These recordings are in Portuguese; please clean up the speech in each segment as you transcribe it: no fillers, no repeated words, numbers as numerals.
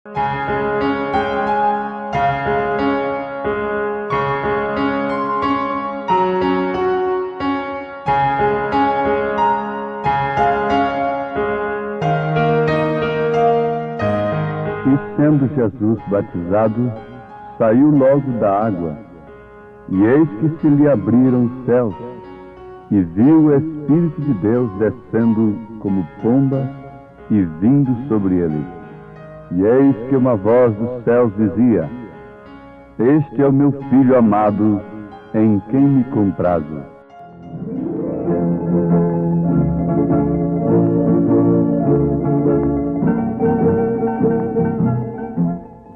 E sendo Jesus batizado, saiu logo da água, e eis que se lhe abriram os céus, e viu o Espírito de Deus descendo como pomba e vindo sobre ele. E eis que uma voz dos céus dizia: Este é o meu Filho amado, em quem me comprazo.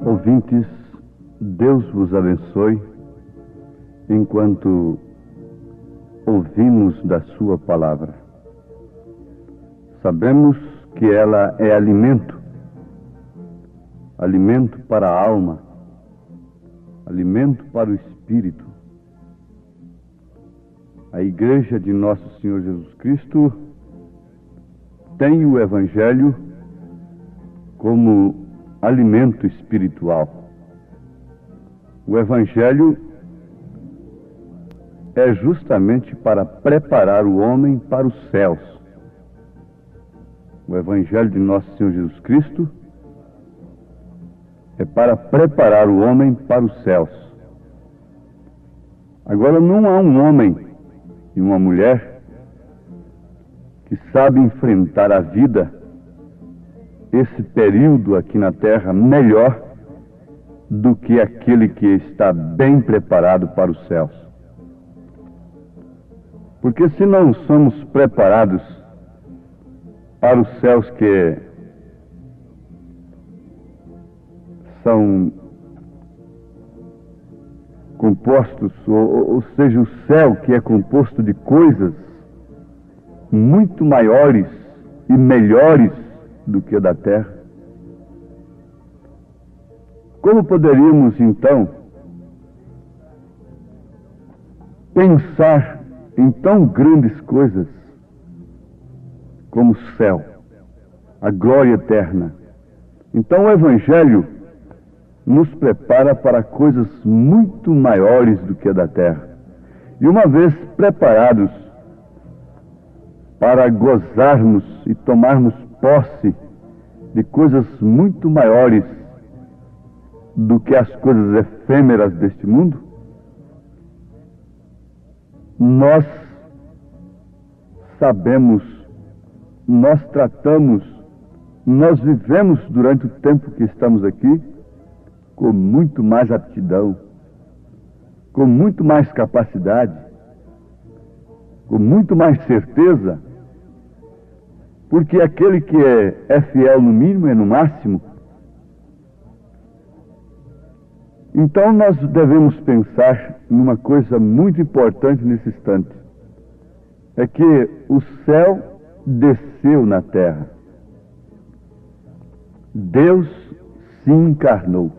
Ouvintes, Deus vos abençoe enquanto ouvimos da sua palavra. Sabemos que ela é alimento para a alma, alimento para o espírito. A Igreja de Nosso Senhor Jesus Cristo tem o Evangelho como alimento espiritual. O Evangelho é justamente para preparar o homem para os céus. O Evangelho de Nosso Senhor Jesus Cristo é para preparar o homem para os céus. Agora, não há um homem e uma mulher que sabe enfrentar a vida, esse período aqui na Terra, melhor do que aquele que está bem preparado para os céus. Porque se não somos preparados para os céus que são compostos, ou seja, o céu que é composto de coisas muito maiores e melhores do que a da terra, como poderíamos então pensar em tão grandes coisas como o céu, a glória eterna? Então o Evangelho nos prepara para coisas muito maiores do que a da terra. E uma vez preparados para gozarmos e tomarmos posse de coisas muito maiores do que as coisas efêmeras deste mundo, nós sabemos, nós tratamos, nós vivemos durante o tempo que estamos aqui com muito mais aptidão, com muito mais capacidade, com muito mais certeza, porque aquele que é fiel no mínimo é no máximo. Então nós devemos pensar numa coisa muito importante nesse instante. É que o céu desceu na terra. Deus se encarnou.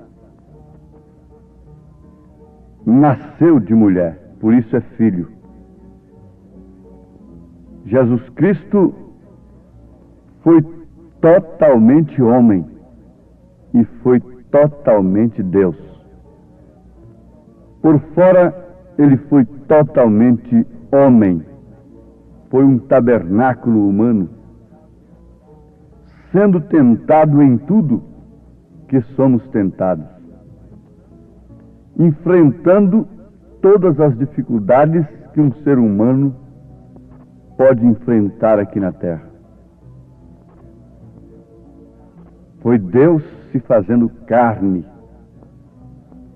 Nasceu de mulher, por isso é filho. Jesus Cristo foi totalmente homem e foi totalmente Deus. Por fora, ele foi totalmente homem. Foi um tabernáculo humano, sendo tentado em tudo que somos tentados, enfrentando todas as dificuldades que um ser humano pode enfrentar aqui na Terra. Foi Deus se fazendo carne,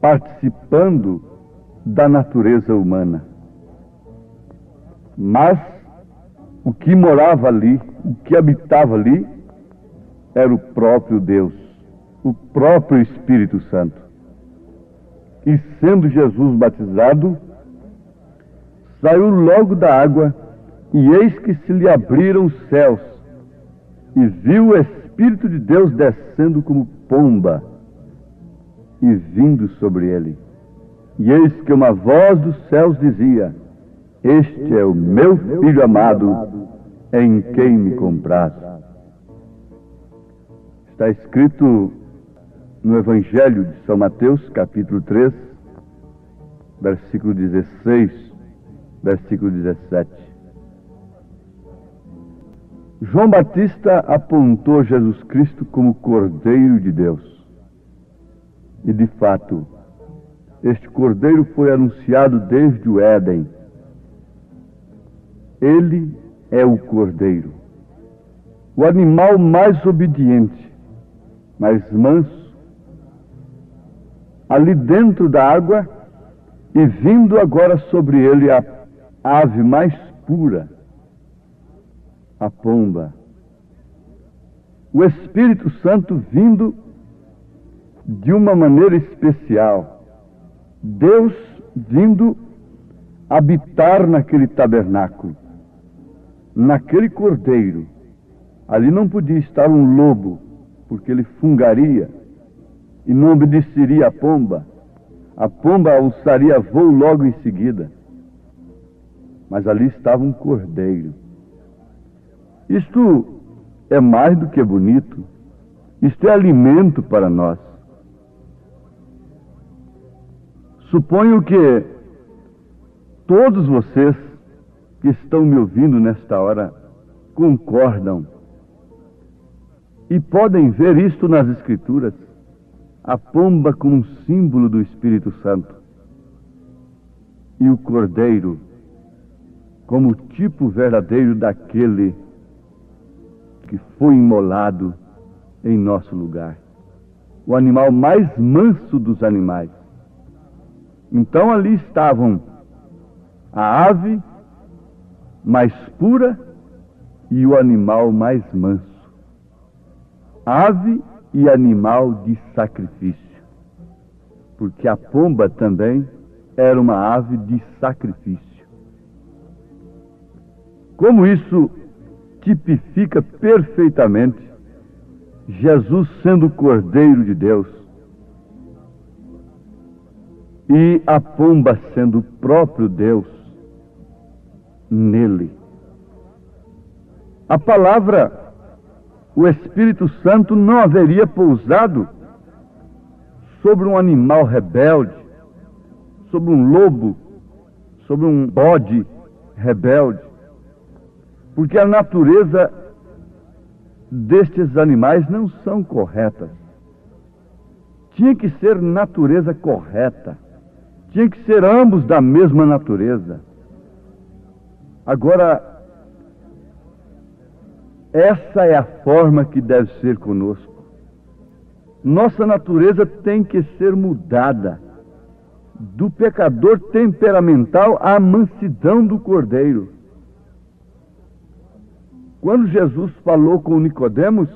participando da natureza humana. Mas o que morava ali, o que habitava ali, era o próprio Deus, o próprio Espírito Santo. E sendo Jesus batizado, saiu logo da água, e eis que se lhe abriram os céus, e viu o Espírito de Deus descendo como pomba e vindo sobre ele. E eis que uma voz dos céus dizia: Este é o meu Filho amado, em quem me comprazo. Está escrito no Evangelho de São Mateus, capítulo 3, versículo 16, versículo 17. João Batista apontou Jesus Cristo como Cordeiro de Deus. E, de fato, este Cordeiro foi anunciado desde o Éden. Ele é o Cordeiro, o animal mais obediente, mais manso, ali dentro da água, e vindo agora sobre ele a ave mais pura, a pomba. O Espírito Santo vindo de uma maneira especial. Deus vindo habitar naquele tabernáculo, naquele cordeiro. Ali não podia estar um lobo, porque ele fungaria e não obedeceria à pomba. A pomba alçaria voo logo em seguida. Mas ali estava um cordeiro. Isto é mais do que bonito. Isto é alimento para nós. Suponho que todos vocês que estão me ouvindo nesta hora concordam e podem ver isto nas Escrituras. A pomba como um símbolo do Espírito Santo e o cordeiro como o tipo verdadeiro daquele que foi imolado em nosso lugar. O animal mais manso dos animais. Então ali estavam a ave mais pura e o animal mais manso. Ave e animal de sacrifício. Porque a pomba também era uma ave de sacrifício. Como isso tipifica perfeitamente Jesus sendo o Cordeiro de Deus e a pomba sendo o próprio Deus nele. A palavra, o Espírito Santo não haveria pousado sobre um animal rebelde, sobre um lobo, sobre um bode rebelde, porque a natureza destes animais não são corretas. Tinha que ser natureza correta. Tinha que ser ambos da mesma natureza. Agora, essa é a forma que deve ser conosco. Nossa natureza tem que ser mudada do pecador temperamental à mansidão do Cordeiro. Quando Jesus falou com Nicodemos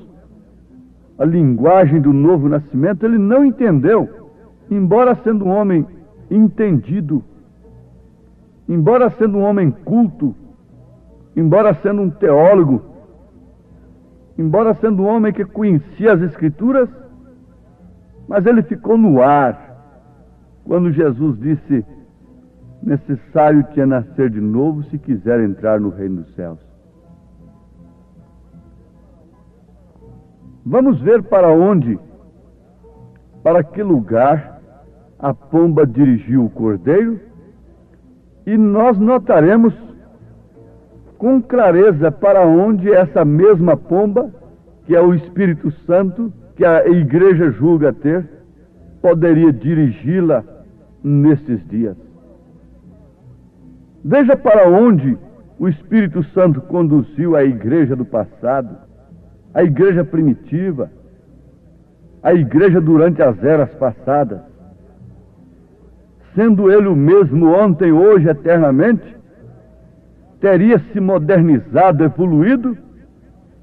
a linguagem do novo nascimento, ele não entendeu, embora sendo um homem entendido, embora sendo um homem culto, embora sendo um teólogo, embora sendo um homem que conhecia as Escrituras, mas ele ficou no ar quando Jesus disse: necessário te é nascer de novo se quiser entrar no reino dos céus. Vamos ver para onde, para que lugar a pomba dirigiu o cordeiro, e nós notaremos com clareza para onde essa mesma pomba, que é o Espírito Santo, que a igreja julga ter, poderia dirigi-la nesses dias. Veja para onde o Espírito Santo conduziu a igreja do passado, a igreja primitiva, a igreja durante as eras passadas. Sendo ele o mesmo ontem, hoje, eternamente, teria se modernizado, evoluído,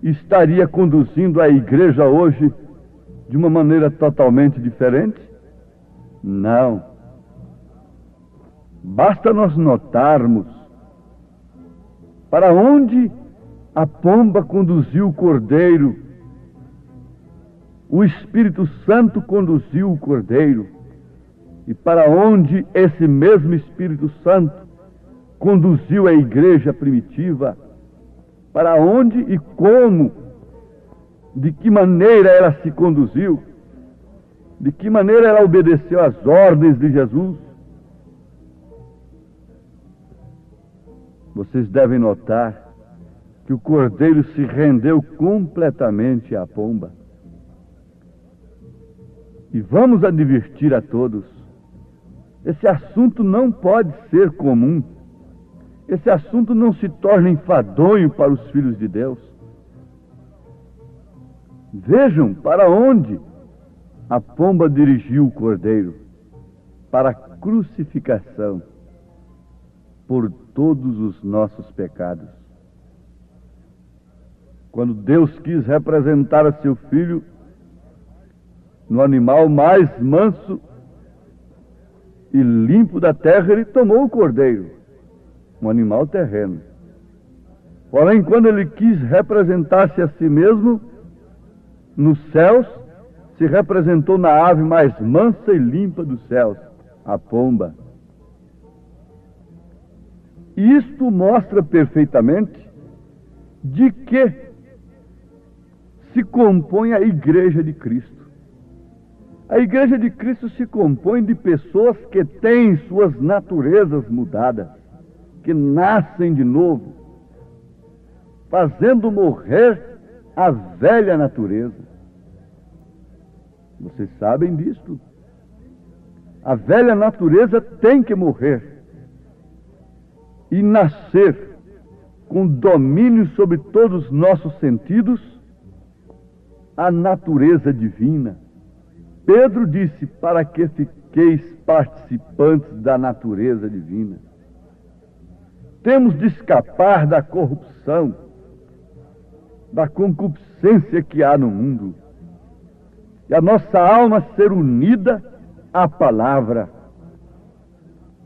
e estaria conduzindo a igreja hoje de uma maneira totalmente diferente? Não. Basta nós notarmos para onde a pomba conduziu o cordeiro, o Espírito Santo conduziu o cordeiro, e para onde esse mesmo Espírito Santo conduziu a igreja primitiva, para onde e como, de que maneira ela se conduziu. De que maneira ela obedeceu às ordens de Jesus? Vocês devem notar que o cordeiro se rendeu completamente à pomba. E vamos advertir a todos: esse assunto não pode ser comum. Esse assunto não se torna enfadonho para os filhos de Deus. Vejam para onde a pomba dirigiu o cordeiro: para a crucificação por todos os nossos pecados. Quando Deus quis representar a seu filho no animal mais manso e limpo da terra, ele tomou o cordeiro, um animal terreno. Porém, quando ele quis representar-se a si mesmo nos céus, se representou na ave mais mansa e limpa dos céus, a pomba. E isto mostra perfeitamente de que se compõe a Igreja de Cristo. A Igreja de Cristo se compõe de pessoas que têm suas naturezas mudadas, que nascem de novo, fazendo morrer a velha natureza. Vocês sabem disto. A velha natureza tem que morrer e nascer com domínio sobre todos os nossos sentidos, a natureza divina. Pedro disse: para que fiqueis participantes da natureza divina. Temos de escapar da corrupção, da concupiscência que há no mundo, e a nossa alma ser unida à palavra,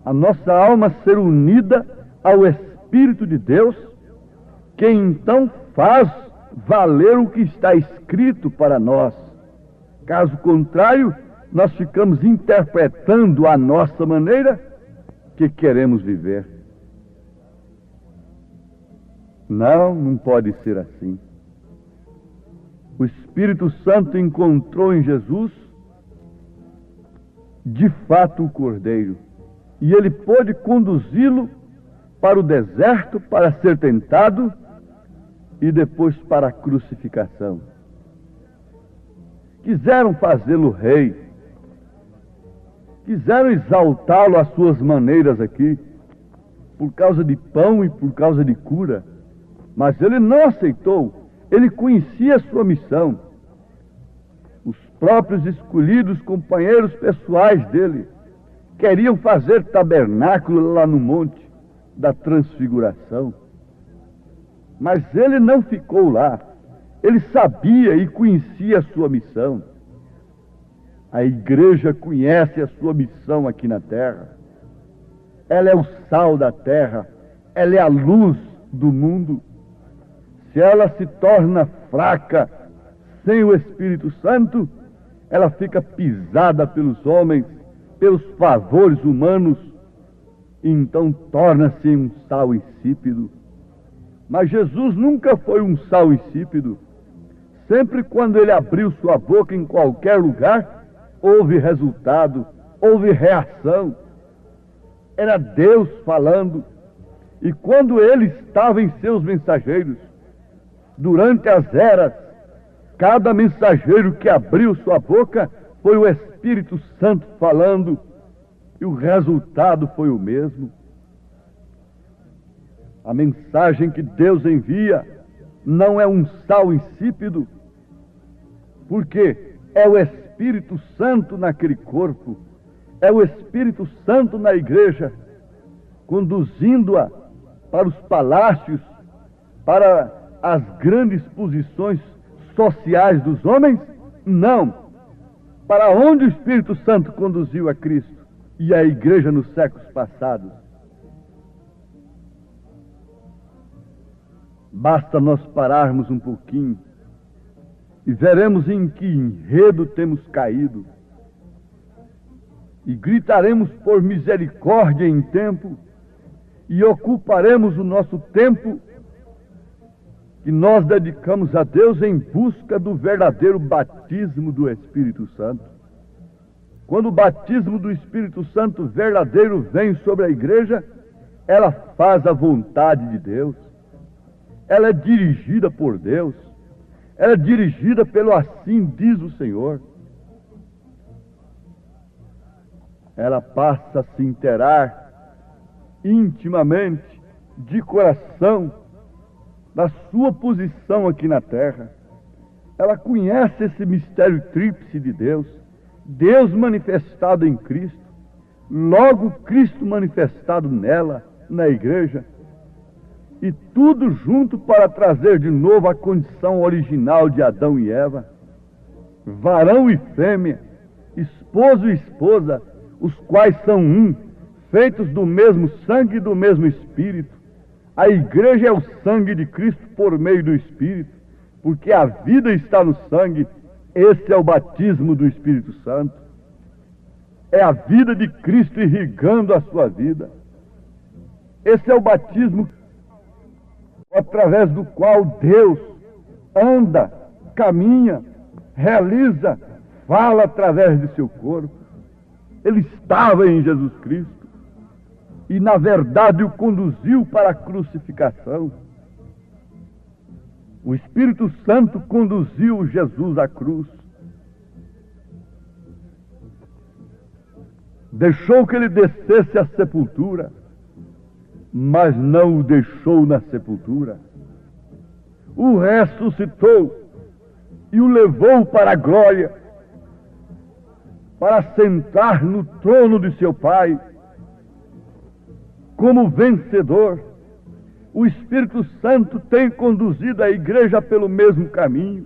a nossa alma ser unida ao Espírito de Deus, que então faz valer o que está escrito para nós. Caso contrário, nós ficamos interpretando a nossa maneira que queremos viver. Não pode ser assim. O Espírito Santo encontrou em Jesus, de fato, o Cordeiro, e ele pôde conduzi-lo para o deserto para ser tentado e depois para a crucificação. Quiseram fazê-lo rei, quiseram exaltá-lo às suas maneiras aqui, por causa de pão e por causa de cura, mas ele não aceitou. Ele conhecia a sua missão. Os próprios escolhidos companheiros pessoais dele queriam fazer tabernáculo lá no monte da transfiguração, mas ele não ficou lá. Ele sabia e conhecia a sua missão. A igreja conhece a sua missão aqui na terra. Ela é o sal da terra, ela é a luz do mundo. Se ela se torna fraca sem o Espírito Santo, ela fica pisada pelos homens, pelos favores humanos, e então torna-se um sal insípido. Mas Jesus nunca foi um sal insípido. Sempre quando ele abriu sua boca em qualquer lugar, houve resultado, houve reação. Era Deus falando. E quando ele estava em seus mensageiros, durante as eras, cada mensageiro que abriu sua boca foi o Espírito Santo falando, e o resultado foi o mesmo. A mensagem que Deus envia não é um sal insípido, porque é o Espírito Santo naquele corpo, é o Espírito Santo na igreja, conduzindo-a para os palácios, para as grandes posições sociais dos homens? Não. Para onde o Espírito Santo conduziu a Cristo e a igreja nos séculos passados? Basta nós pararmos um pouquinho e veremos em que enredo temos caído, e gritaremos por misericórdia em tempo, e ocuparemos o nosso tempo que nós dedicamos a Deus em busca do verdadeiro batismo do Espírito Santo. Quando o batismo do Espírito Santo verdadeiro vem sobre a igreja, ela faz a vontade de Deus. Ela é dirigida por Deus. Ela é dirigida pelo assim diz o Senhor. Ela passa a se inteirar intimamente, de coração, da sua posição aqui na terra. Ela conhece esse mistério tríplice de Deus, Deus manifestado em Cristo, logo Cristo manifestado nela, na igreja, e tudo junto para trazer de novo a condição original de Adão e Eva, varão e fêmea, esposo e esposa, os quais são um, feitos do mesmo sangue e do mesmo Espírito. A igreja é o sangue de Cristo por meio do Espírito, porque a vida está no sangue. Esse é o batismo do Espírito Santo. É a vida de Cristo irrigando a sua vida. Esse é o batismo através do qual Deus anda, caminha, realiza, fala através de seu corpo. Ele estava em Jesus Cristo e, na verdade, o conduziu para a crucificação. O Espírito Santo conduziu Jesus à cruz. Deixou que ele descesse à sepultura, mas não o deixou na sepultura. O ressuscitou e o levou para a glória, para sentar no trono de seu Pai, como vencedor. O Espírito Santo tem conduzido a igreja pelo mesmo caminho,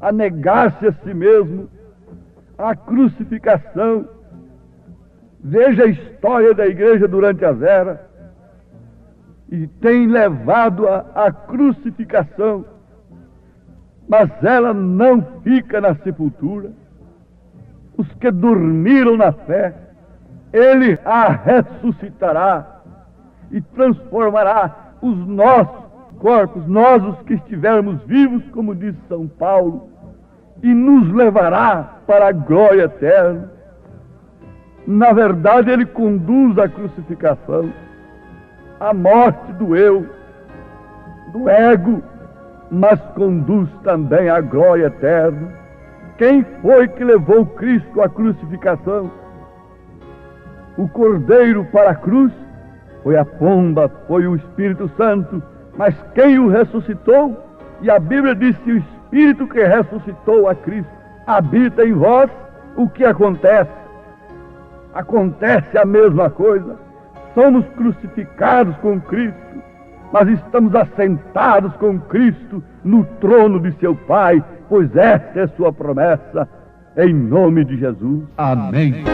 a negar-se a si mesmo, à crucificação. Veja a história da igreja durante as eras, e tem levado à crucificação, mas ela não fica na sepultura. Os que dormiram na fé, Ele a ressuscitará e transformará os nossos corpos, nós os que estivermos vivos, como diz São Paulo, e nos levará para a glória eterna. Na verdade, Ele conduz a crucificação, a morte do eu, do ego, mas conduz também à glória eterna. Quem foi que levou Cristo à crucificação? O Cordeiro para a cruz? Foi a pomba, foi o Espírito Santo. Mas quem o ressuscitou? E a Bíblia diz que o Espírito que ressuscitou a Cristo habita em vós. O que acontece? Acontece a mesma coisa. Somos crucificados com Cristo, mas estamos assentados com Cristo no trono de seu Pai, pois esta é sua promessa, em nome de Jesus. Amém.